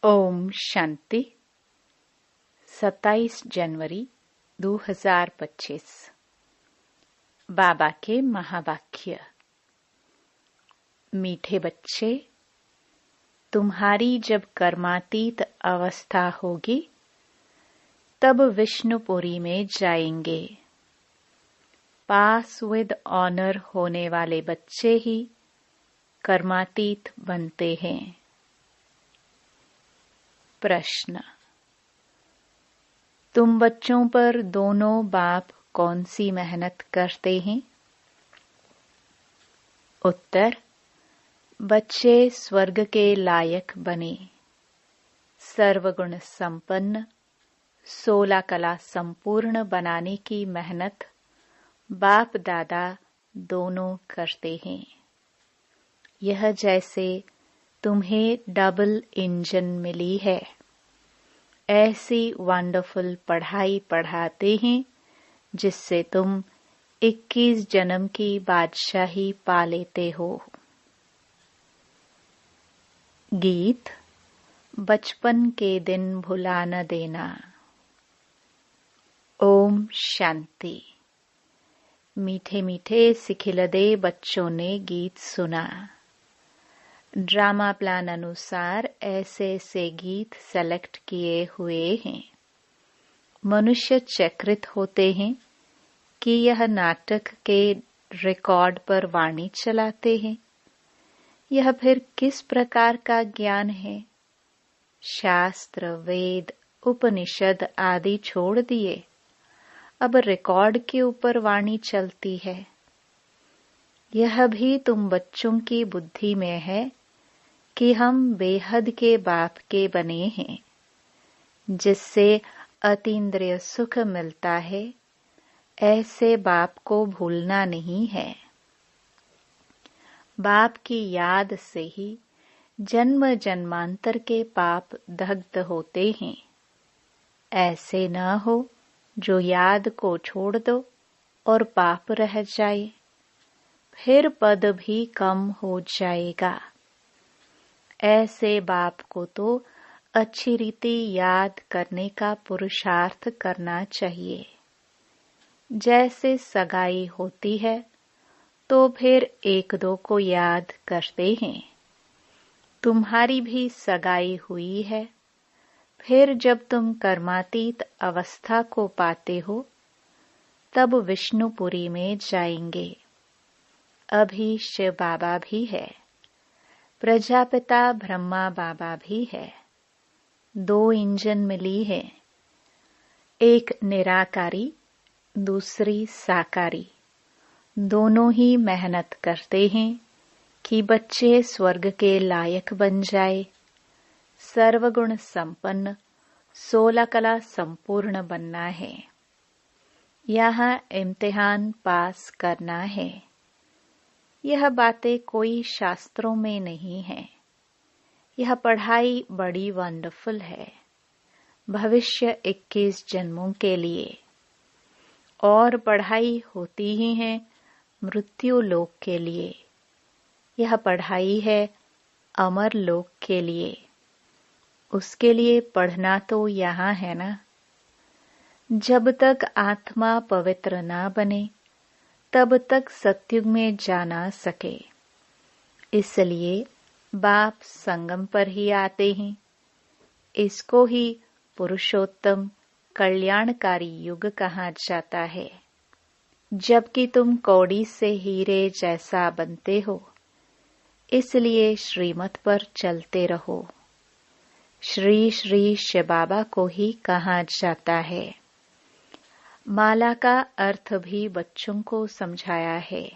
ओम शांति। 27 जनवरी 2025। बाबा के महावाक्य। मीठे बच्चे, तुम्हारी जब कर्मातीत अवस्था होगी तब विष्णुपुरी में जाएंगे। पास विद ऑनर होने वाले बच्चे ही कर्मातीत बनते हैं। प्रश्न। तुम बच्चों पर दोनों बाप कौन सी मेहनत करते हैं? उत्तर। बच्चे स्वर्ग के लायक बने, सर्वगुण संपन्न, 16 कला संपूर्ण बनाने की मेहनत बाप दादा दोनों करते हैं। यह जैसे तुम्हें डबल इंजन मिली है, ऐसी वंडरफुल पढ़ाई पढ़ाते हैं जिससे तुम 21 जन्म की बादशाही पा लेते हो। गीत। बचपन के दिन भुला न देना। ओम शांति। मीठे मीठे सिखिलदे बच्चों ने गीत सुना। ड्रामा प्लान अनुसार ऐसे ऐसे गीत सेलेक्ट किए हुए हैं। मनुष्य चक्रित होते हैं कि यह नाटक के रिकॉर्ड पर वाणी चलाते हैं। यह फिर किस प्रकार का ज्ञान है? शास्त्र, वेद, उपनिषद आदि छोड़ दिए, अब रिकॉर्ड के ऊपर वाणी चलती है। यह भी तुम बच्चों की बुद्धि में है कि हम बेहद के बाप के बने हैं, जिससे अतीन्द्रिय सुख मिलता है। ऐसे बाप को भूलना नहीं है। बाप की याद से ही जन्म जन्मांतर के पाप दग्ध होते हैं। ऐसे न हो जो याद को छोड़ दो और पाप रह जाए, फिर पद भी कम हो जाएगा। ऐसे बाप को तो अच्छी रीति याद करने का पुरुषार्थ करना चाहिए। जैसे सगाई होती है तो फिर एक दो को याद करते हैं। तुम्हारी भी सगाई हुई है। फिर जब तुम कर्मातीत अवस्था को पाते हो तब विष्णुपुरी में जाएंगे। अभी शिव बाबा भी है, प्रजापिता ब्रह्मा बाबा भी है। 2 इंजन मिली है, एक निराकारी, दूसरी साकारी। दोनों ही मेहनत करते हैं कि बच्चे स्वर्ग के लायक बन जाए। सर्वगुण संपन्न, 16 कला संपूर्ण बनना है। यहाँ इम्तिहान पास करना है। यह बातें कोई शास्त्रों में नहीं है। यह पढ़ाई बड़ी वंडरफुल है, भविष्य 21 जन्मों के लिए। और पढ़ाई होती ही है मृत्यु लोक के लिए। यह पढ़ाई है अमर लोक के लिए। उसके लिए पढ़ना तो यहाँ है ना। जब तक आत्मा पवित्र ना बने तब तक सत्युग में जा ना सके। इसलिए बाप संगम पर ही आते हैं। इसको ही पुरुषोत्तम कल्याणकारी युग कहा जाता है। जबकि तुम कौड़ी से हीरे जैसा बनते हो, इसलिए श्रीमत पर चलते रहो। श्री श्री शिव बाबा को ही कहा जाता है। माला का अर्थ भी बच्चों को समझाया है।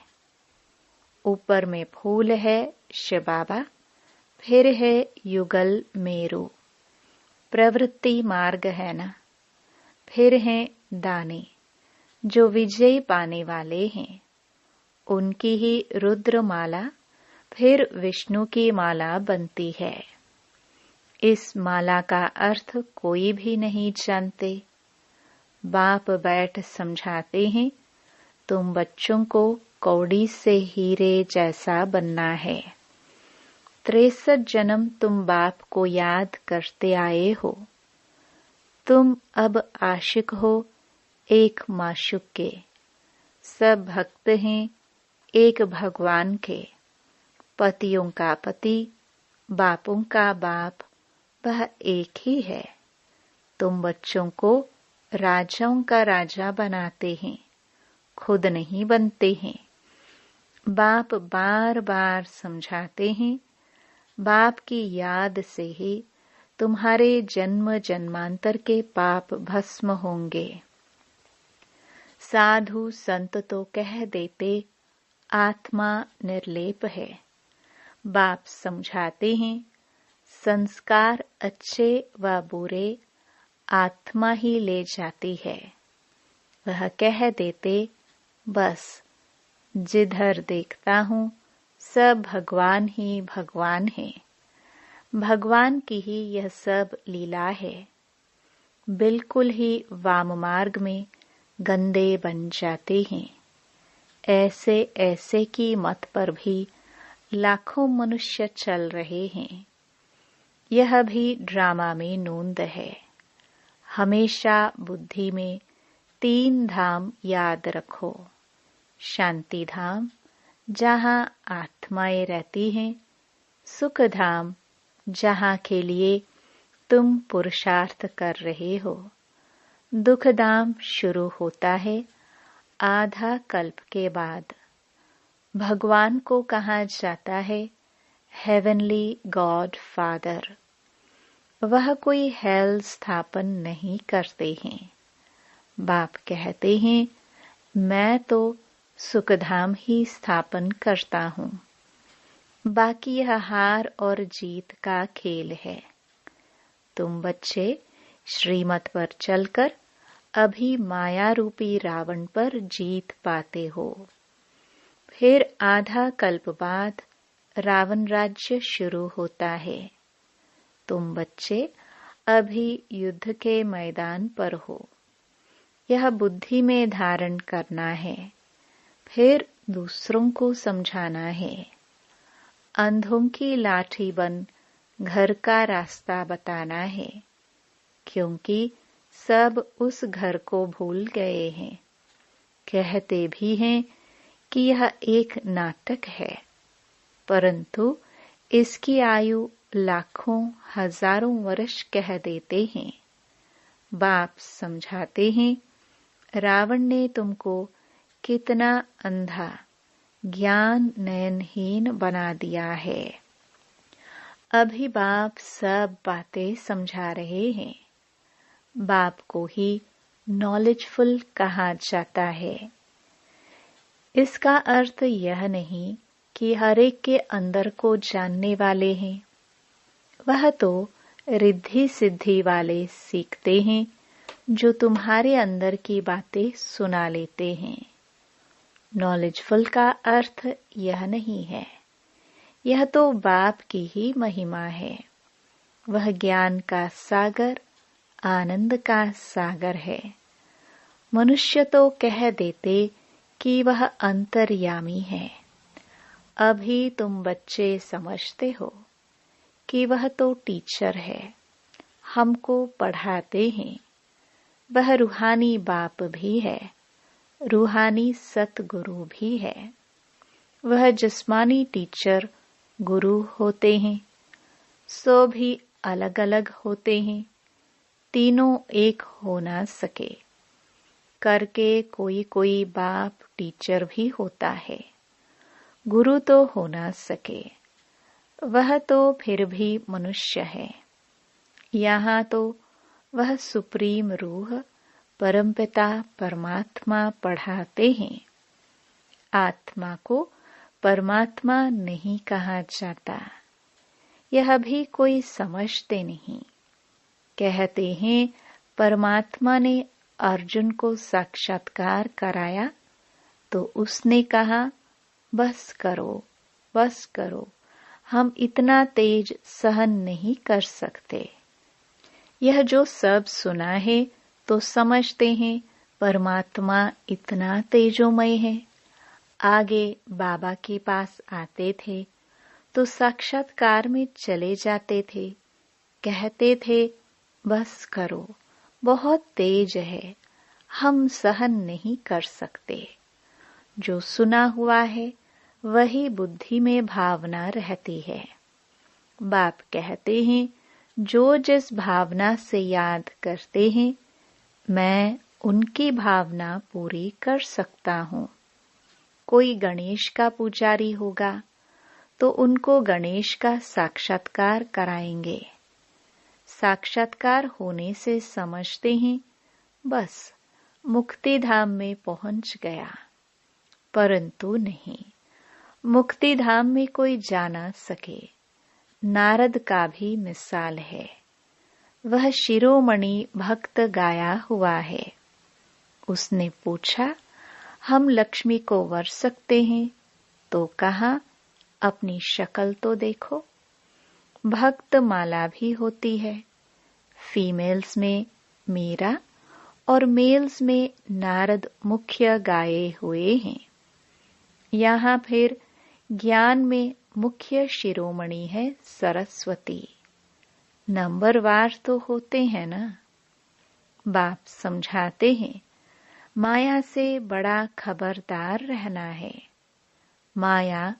ऊपर में फूल है शिव बाबा, फिर है युगल मेरू, प्रवृत्ति मार्ग है ना। फिर हैं दाने जो विजय पाने वाले हैं। उनकी ही रुद्र माला फिर विष्णु की माला बनती है। इस माला का अर्थ कोई भी नहीं जानते। बाप बैठ समझाते हैं, तुम बच्चों को कौड़ी से हीरे जैसा बनना है। 63 जन्म तुम बाप को याद करते आए हो। तुम अब आशिक हो एक माशूक के। सब भक्त हैं एक भगवान के। पतियों का पति, बापों का बाप, वह एक ही है। तुम बच्चों को राजाओं का राजा बनाते हैं, खुद नहीं बनते हैं। बाप बार बार समझाते हैं, बाप की याद से ही तुम्हारे जन्म जन्मांतर के पाप भस्म होंगे। साधु संत तो कह देते आत्मा निर्लेप है। बाप समझाते हैं, संस्कार अच्छे व बुरे आत्मा ही ले जाती है। वह कह देते, बस जिधर देखता हूँ सब भगवान ही भगवान है। भगवान की ही यह सब लीला है। बिल्कुल ही वाम मार्ग में गंदे बन जाते हैं। ऐसे ऐसे की मत पर भी लाखों मनुष्य चल रहे हैं। यह भी ड्रामा में नोंद है। हमेशा बुद्धि में 3 धाम याद रखो। शांति धाम जहाँ आत्माएं रहती हैं, सुख धाम जहाँ के लिए तुम पुरुषार्थ कर रहे हो, दुख धाम शुरू होता है आधा कल्प के बाद। भगवान को कहा जाता है हेवनली गॉड फादर। वह कोई हेल स्थापन नहीं करते हैं। बाप कहते हैं, मैं तो सुखधाम ही स्थापन करता हूँ। बाकी यह हार और जीत का खेल है। तुम बच्चे श्रीमत पर चलकर अभी माया रूपी रावण पर जीत पाते हो। फिर आधा कल्प बाद रावण राज्य शुरू होता है। तुम बच्चे अभी युद्ध के मैदान पर हो। यह बुद्धि में धारण करना है, फिर दूसरों को समझाना है। अंधों की लाठी बन घर का रास्ता बताना है, क्योंकि सब उस घर को भूल गए हैं। कहते भी हैं कि यह एक नाटक है, परंतु इसकी आयु लाखों हजारों वर्ष कह देते हैं। बाप समझाते हैं, रावण ने तुमको कितना अंधा ज्ञान नयनहीन बना दिया है। अभी बाप सब बातें समझा रहे हैं। बाप को ही नॉलेजफुल कहा जाता है। इसका अर्थ यह नहीं कि हर एक के अंदर को जानने वाले हैं। वह तो रिद्धि सिद्धि वाले सीखते हैं, जो तुम्हारे अंदर की बातें सुना लेते हैं। नॉलेजफुल का अर्थ यह नहीं है। यह तो बाप की ही महिमा है। वह ज्ञान का सागर, आनंद का सागर है। मनुष्य तो कह देते कि वह अंतर्यामी है। अभी तुम बच्चे समझते हो कि वह तो टीचर है, हमको पढ़ाते हैं। वह रूहानी बाप भी है, रूहानी सतगुरु भी है। वह जिस्मानी टीचर गुरु होते हैं, सो भी अलग अलग होते हैं। तीनों एक हो ना सके। करके कोई कोई बाप टीचर भी होता है, गुरु तो हो ना सके। वह तो फिर भी मनुष्य है। यहाँ तो वह सुप्रीम रूह परमपिता परमात्मा पढ़ाते हैं। आत्मा को परमात्मा नहीं कहा जाता। यह भी कोई समझते नहीं। कहते हैं परमात्मा ने अर्जुन को साक्षात्कार कराया तो उसने कहा, बस करो, बस करो, हम इतना तेज सहन नहीं कर सकते। यह जो सब सुना है तो समझते हैं परमात्मा इतना तेजोमय है। आगे बाबा के पास आते थे तो साक्षात्कार में चले जाते थे, कहते थे बस करो, बहुत तेज है, हम सहन नहीं कर सकते। जो सुना हुआ है वही बुद्धि में भावना रहती है। बाप कहते हैं जो जिस भावना से याद करते हैं मैं उनकी भावना पूरी कर सकता हूँ। कोई गणेश का पुजारी होगा तो उनको गणेश का साक्षात्कार कराएंगे। साक्षात्कार होने से समझते हैं बस मुक्ति धाम में पहुंच गया, परंतु नहीं, मुक्ति धाम में कोई जा न सके। नारद का भी मिसाल है, वह शिरोमणि भक्त गाया हुआ है। उसने पूछा हम लक्ष्मी को वर सकते हैं? तो कहा अपनी शक्ल तो देखो। भक्त माला भी होती है, फीमेल्स में मीरा और मेल्स में नारद मुख्य गाए हुए हैं। यहाँ फिर ज्ञान में मुख्य शिरोमणि है सरस्वती। नंबरवार तो होते हैं ना। बाप समझाते हैं माया से बड़ा खबरदार रहना है। माया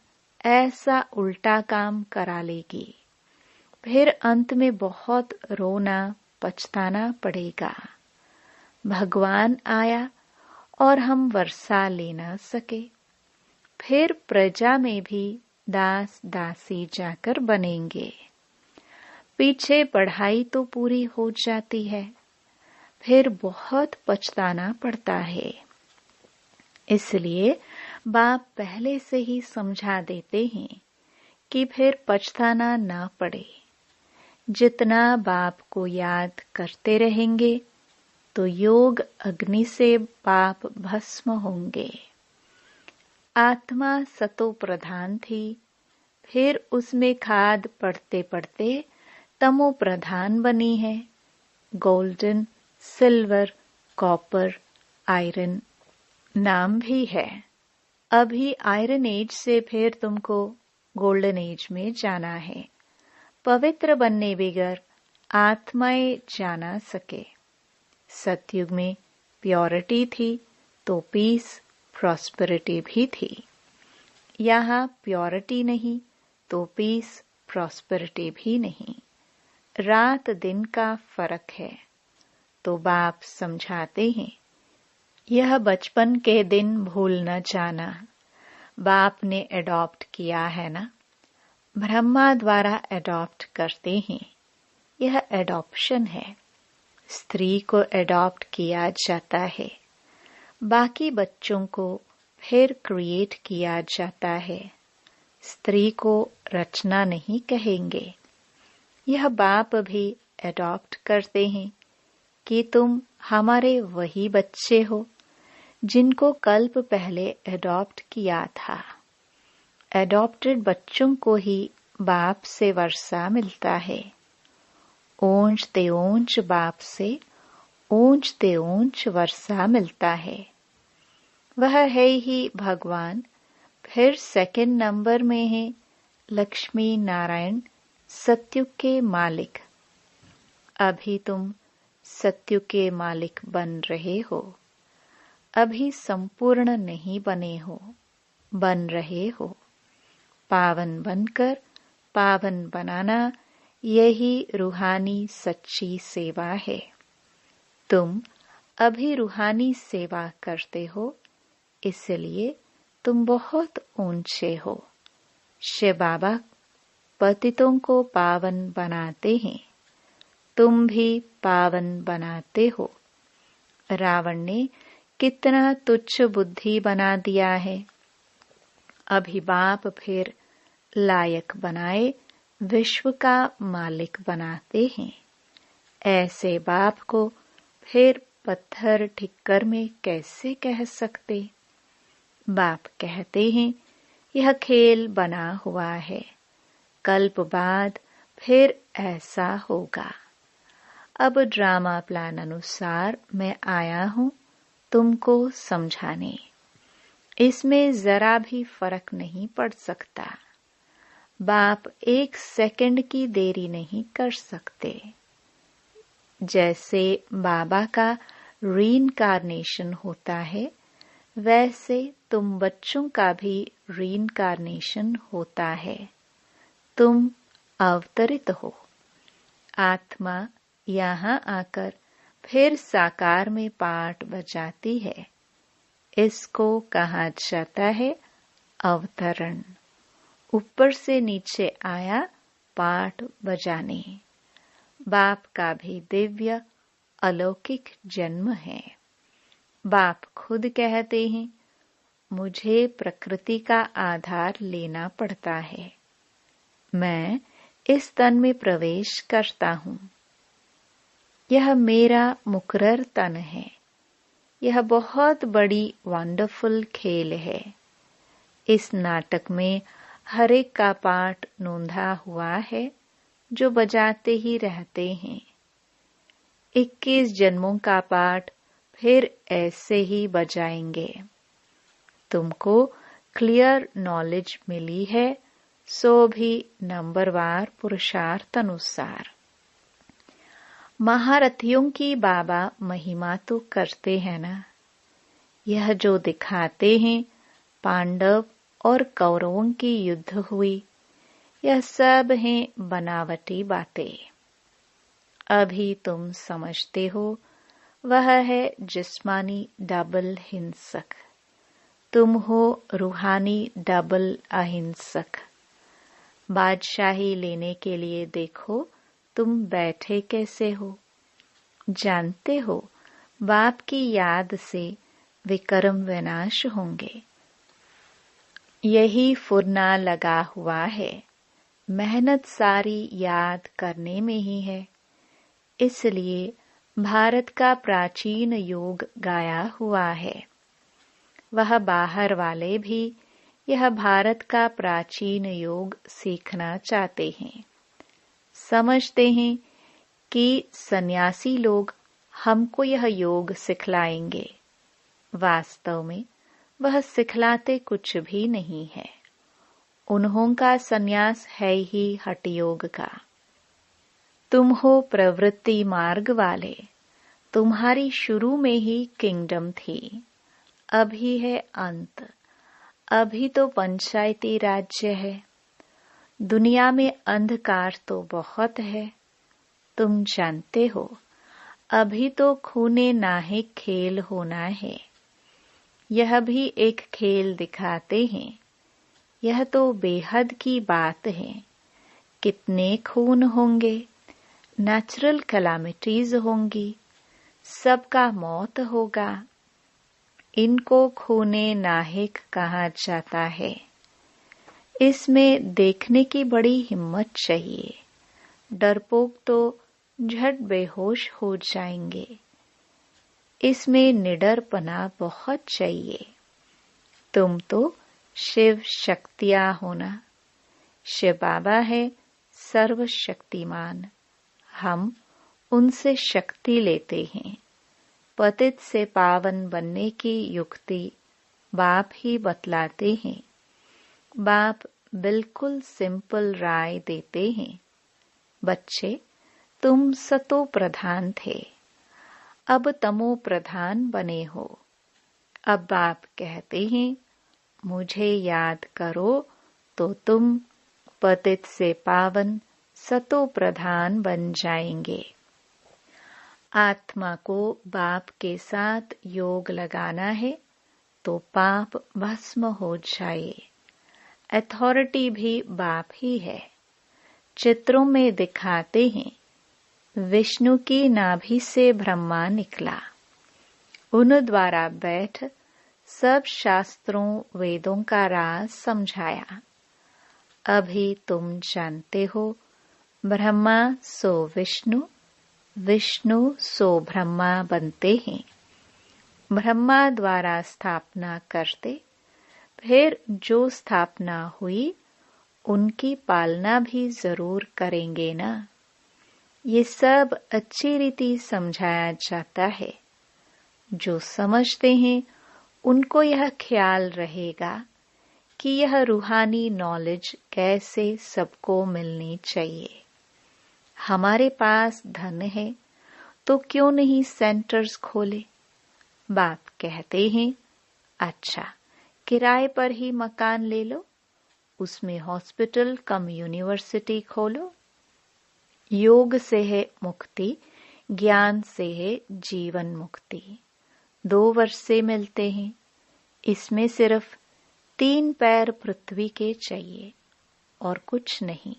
ऐसा उल्टा काम करा लेगी, फिर अंत में बहुत रोना पछताना पड़ेगा। भगवान आया और हम वर्षा ले न सके, फिर प्रजा में भी दास दासी जाकर बनेंगे। पीछे पढ़ाई तो पूरी हो जाती है, फिर बहुत पछताना पड़ता है। इसलिए बाप पहले से ही समझा देते हैं कि फिर पछताना ना पड़े। जितना बाप को याद करते रहेंगे तो योग अग्नि से पाप भस्म होंगे। आत्मा सतो प्रधान थी, फिर उसमें खाद पड़ते पड़ते तमो प्रधान बनी है। गोल्डन, सिल्वर, कॉपर, आयरन नाम भी है। अभी आयरन एज से फिर तुमको गोल्डन एज में जाना है। पवित्र बनने बगैर आत्माएं जाना सके। सतयुग में प्योरिटी थी तो पीस, प्रॉस्पेरिटी भी थी। यहाँ प्योरिटी नहीं तो पीस, प्रॉस्पेरिटी भी नहीं। रात दिन का फर्क है। तो बाप समझाते हैं यह बचपन के दिन भूल न जाना। बाप ने एडॉप्ट किया है ना, ब्रह्मा द्वारा एडॉप्ट करते हैं। यह एडॉप्शन है। स्त्री को एडॉप्ट किया जाता है, बाकी बच्चों को फिर क्रिएट किया जाता है। स्त्री को रचना नहीं कहेंगे। यह बाप भी एडॉप्ट करते हैं कि तुम हमारे वही बच्चे हो जिनको कल्प पहले एडॉप्ट किया था। एडॉप्टेड बच्चों को ही बाप से वर्षा मिलता है। ऊंच ते ऊंच बाप से ऊंच ते ऊंच वर्षा मिलता है। वह है ही भगवान। फिर सेकंड नंबर में है लक्ष्मी नारायण, सत्युग के मालिक। अभी तुम सत्युग के मालिक बन रहे हो। अभी संपूर्ण नहीं बने हो, बन रहे हो। पावन बनकर पावन बनाना यही रूहानी सच्ची सेवा है। तुम अभी रूहानी सेवा करते हो, इसलिए तुम बहुत ऊंचे हो। शिव बाबा पतितों को पावन बनाते हैं, तुम भी पावन बनाते हो। रावण ने कितना तुच्छ बुद्धि बना दिया है। अभी बाप फिर लायक बनाए विश्व का मालिक बनाते हैं। ऐसे बाप को फिर पत्थर ठिक्कर में कैसे कह सकते? बाप कहते हैं यह खेल बना हुआ है, कल्प बाद फिर ऐसा होगा। अब ड्रामा प्लान अनुसार मैं आया हूं तुमको समझाने। इसमें जरा भी फर्क नहीं पड़ सकता। बाप 1 सेकंड की देरी नहीं कर सकते। जैसे बाबा का रीइंकार्नेशन होता है, वैसे तुम बच्चों का भी रीइंकार्नेशन होता है। तुम अवतरित हो। आत्मा यहाँ आकर फिर साकार में पाठ बजाती है। इसको कहा जाता है अवतरण। ऊपर से नीचे आया पाठ बजाने। बाप का भी दिव्य अलौकिक जन्म है। बाप खुद कहते हैं, मुझे प्रकृति का आधार लेना पड़ता है। मैं इस तन में प्रवेश करता हूँ। यह मेरा मुकर्रर तन है। यह बहुत बड़ी वंडरफुल खेल है। इस नाटक में हर एक का पाठ नोंधा हुआ है, जो बजाते ही रहते हैं। 21 जन्मों का पाठ फिर ऐसे ही बजाएंगे। तुमको क्लियर नॉलेज मिली है, सो भी नंबरवार पुरुषार्थ अनुसार। महारथियों की बाबा महिमा तो करते हैं ना। यह जो दिखाते हैं पांडव और कौरवों की युद्ध हुई, यह सब हैं बनावटी बातें। अभी तुम समझते हो वह है जिस्मानी डबल हिंसक। तुम हो रूहानी डबल अहिंसक। बादशाही लेने के लिए देखो तुम बैठे कैसे हो। जानते हो बाप की याद से विकर्म विनाश होंगे। यही फुरना लगा हुआ है। मेहनत सारी याद करने में ही है। इसलिए भारत का प्राचीन योग गाया हुआ है। वह बाहर वाले भी यह भारत का प्राचीन योग सीखना चाहते हैं। समझते हैं कि सन्यासी लोग हमको यह योग सिखलाएंगे। वास्तव में वह सिखलाते कुछ भी नहीं है। उन्हों का सन्यास है ही हठ योग का। तुम हो प्रवृत्ति मार्ग वाले। तुम्हारी शुरू में ही किंगडम थी। अभी है अंत। अभी तो पंचायती राज्य है। दुनिया में अंधकार तो बहुत है। तुम जानते हो अभी तो खूने नाहिक खेल होना है। यह भी एक खेल दिखाते हैं। यह तो बेहद की बात है। कितने खून होंगे, नेचुरल कैलामिटीज होंगी, सबका मौत होगा। इनको खूने नाहिक कहा जाता है। इसमें देखने की बड़ी हिम्मत चाहिए। डरपोक तो झट बेहोश हो जाएंगे। इसमें निडरपना बहुत चाहिए। तुम तो शिव शक्तियां होना। शिव बाबा है सर्वशक्तिमान। हम उनसे शक्ति लेते हैं। पतित से पावन बनने की युक्ति बाप ही बतलाते हैं। बाप बिल्कुल सिंपल राय देते हैं। बच्चे, तुम सतो प्रधान थे, अब तमो प्रधान बने हो। अब बाप कहते हैं, मुझे याद करो तो तुम पतित से पावन सतो प्रधान बन जाएंगे। आत्मा को बाप के साथ योग लगाना है तो पाप भस्म हो जाए। अथॉरिटी भी बाप ही है। चित्रों में दिखाते हैं विष्णु की नाभि से ब्रह्मा निकला। उन द्वारा बैठ सब शास्त्रों वेदों का राज समझाया। अभी तुम जानते हो ब्रह्मा सो विष्णु, विष्णु सो ब्रह्मा बनते हैं। ब्रह्मा द्वारा स्थापना करते, फिर जो स्थापना हुई उनकी पालना भी जरूर करेंगे ना। ये सब अच्छी रीति समझाया जाता है। जो समझते हैं उनको यह ख्याल रहेगा कि यह रूहानी नॉलेज कैसे सबको मिलनी चाहिए। हमारे पास धन है तो क्यों नहीं सेंटर्स खोले। बाप कहते हैं, अच्छा किराए पर ही मकान ले लो, उसमें हॉस्पिटल कम यूनिवर्सिटी खोलो। योग से है मुक्ति, ज्ञान से है जीवन मुक्ति। 2 वर्ष से मिलते हैं। इसमें सिर्फ 3 पैर पृथ्वी के चाहिए और कुछ नहीं।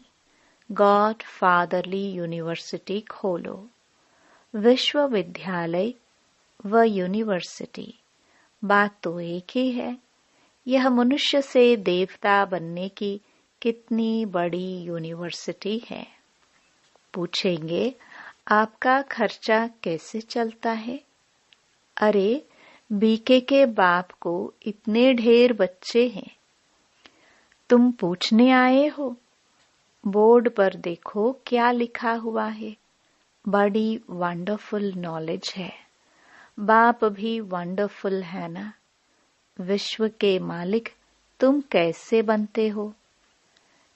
गॉड फादरली यूनिवर्सिटी खोलो। विश्वविद्यालय व यूनिवर्सिटी बात तो एक ही है। यह मनुष्य से देवता बनने की कितनी बड़ी यूनिवर्सिटी है। पूछेंगे, आपका खर्चा कैसे चलता है? अरे, बीके के बाप को इतने ढेर बच्चे हैं, तुम पूछने आए हो? बोर्ड पर देखो क्या लिखा हुआ है। बड़ी वंडरफुल नॉलेज है। बाप भी वंडरफुल है ना। विश्व के मालिक तुम कैसे बनते हो?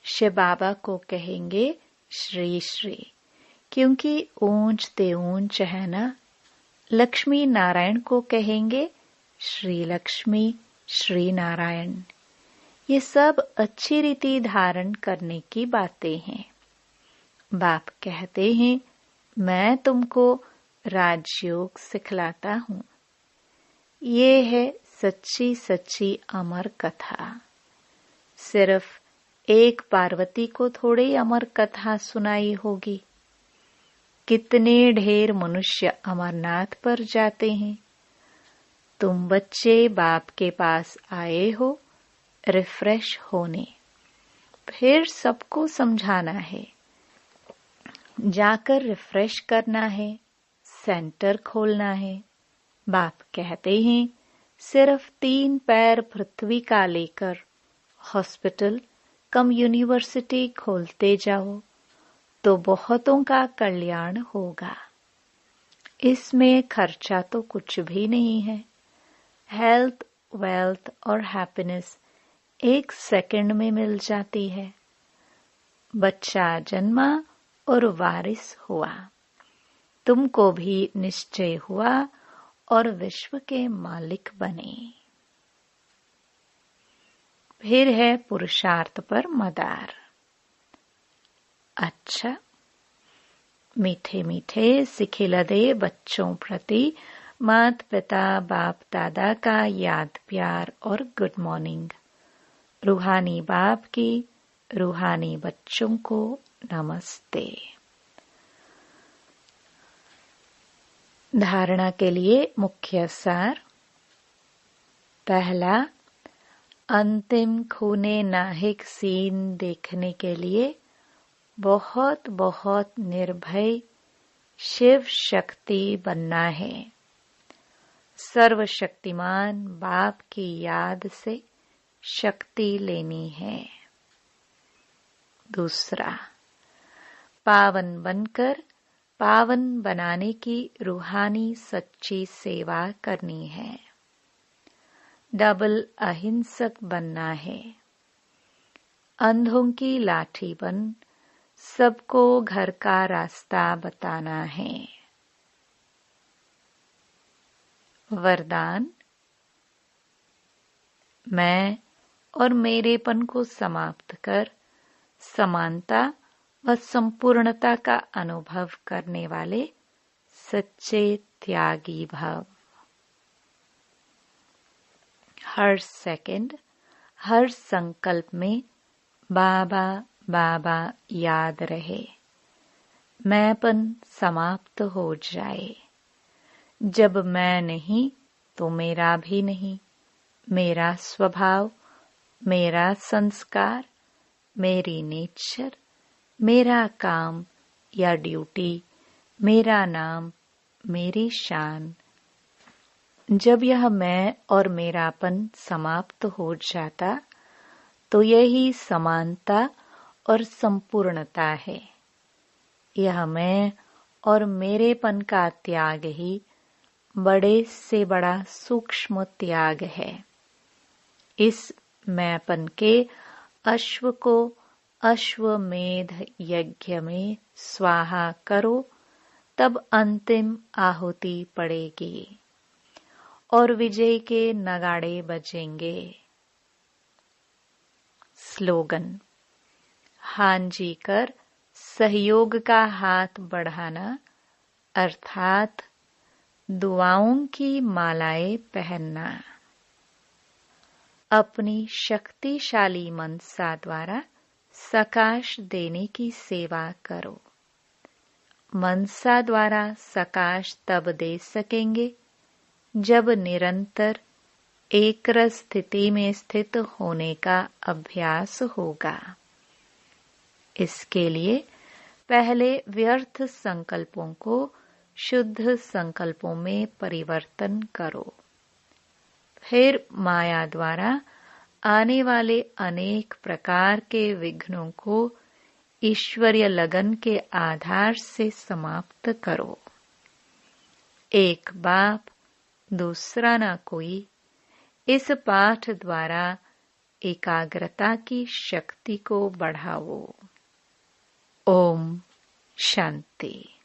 शिव बाबा को कहेंगे श्री श्री, क्योंकि ऊंच ते ऊंच है ना। लक्ष्मी नारायण को कहेंगे श्री लक्ष्मी श्री नारायण। ये सब अच्छी रीति धारण करने की बातें हैं। बाप कहते हैं, मैं तुमको राजयोग सिखलाता हूँ। ये है सच्ची सच्ची अमर कथा। सिर्फ एक पार्वती को थोड़ी अमर कथा सुनाई होगी। कितने ढेर मनुष्य अमरनाथ पर जाते हैं। तुम बच्चे बाप के पास आए हो रिफ्रेश होने, फिर सबको समझाना है, जाकर रिफ्रेश करना है, सेंटर खोलना है। बाप कहते हैं, सिर्फ 3 पैर पृथ्वी का लेकर हॉस्पिटल कम यूनिवर्सिटी खोलते जाओ तो बहुतों का कल्याण होगा। इसमें खर्चा तो कुछ भी नहीं है। हेल्थ, वेल्थ और हैप्पीनेस 1 सेकंड में मिल जाती है। बच्चा जन्मा और वारिस हुआ। तुमको भी निश्चय हुआ और विश्व के मालिक बने। फिर है पुरुषार्थ पर मदार। अच्छा, मीठे मीठे सिखिलदे बच्चों प्रति माता पिता बाप दादा का याद प्यार और गुड मॉर्निंग। रूहानी बाप की रूहानी बच्चों को नमस्ते। धारणा के लिए मुख्य सार। पहला, अंतिम खूने नाहिक सीन देखने के लिए बहुत बहुत निर्भय शिव शक्ति बनना है। सर्वशक्तिमान बाप की याद से शक्ति लेनी है। दूसरा, पावन बनकर पावन बनाने की रूहानी सच्ची सेवा करनी है। डबल अहिंसक बनना है। अंधों की लाठी बन सबको घर का रास्ता बताना है। वरदान, मैं और मेरेपन को समाप्त कर समानता व संपूर्णता का अनुभव करने वाले सच्चे त्यागी भव। हर सेकंड, हर संकल्प में बाबा बाबा याद रहे। मैंपन समाप्त हो जाए। जब मैं नहीं तो मेरा भी नहीं। मेरा स्वभाव, मेरा संस्कार, मेरी नेचर, मेरा काम या ड्यूटी, मेरा नाम, मेरी शान। जब यह मैं और मेरापन समाप्त हो जाता तो यही समानता और संपूर्णता है। यह मैं और मेरेपन का त्याग ही बड़े से बड़ा सूक्ष्म त्याग है। इस मैंपन के अश्व को अश्वमेध यज्ञ में स्वाहा करो, तब अंतिम आहुति पड़ेगी और विजय के नगाड़े बजेंगे। स्लोगन। हां जी कर सहयोग का हाथ बढ़ाना, अर्थात दुआओं की मालाएं पहनना। अपनी शक्तिशाली मनसा द्वारा सकाश देने की सेवा करो। मनसा द्वारा सकाश तब दे सकेंगे जब निरंतर एकरस स्थिति में स्थित होने का अभ्यास होगा। इसके लिए पहले व्यर्थ संकल्पों को शुद्ध संकल्पों में परिवर्तन करो। फिर माया द्वारा आने वाले अनेक प्रकार के विघ्नों को ईश्वरीय लगन के आधार से समाप्त करो। एक बाप दूसरा न कोई, इस पाठ द्वारा एकाग्रता की शक्ति को बढ़ाओ। ओम शांति।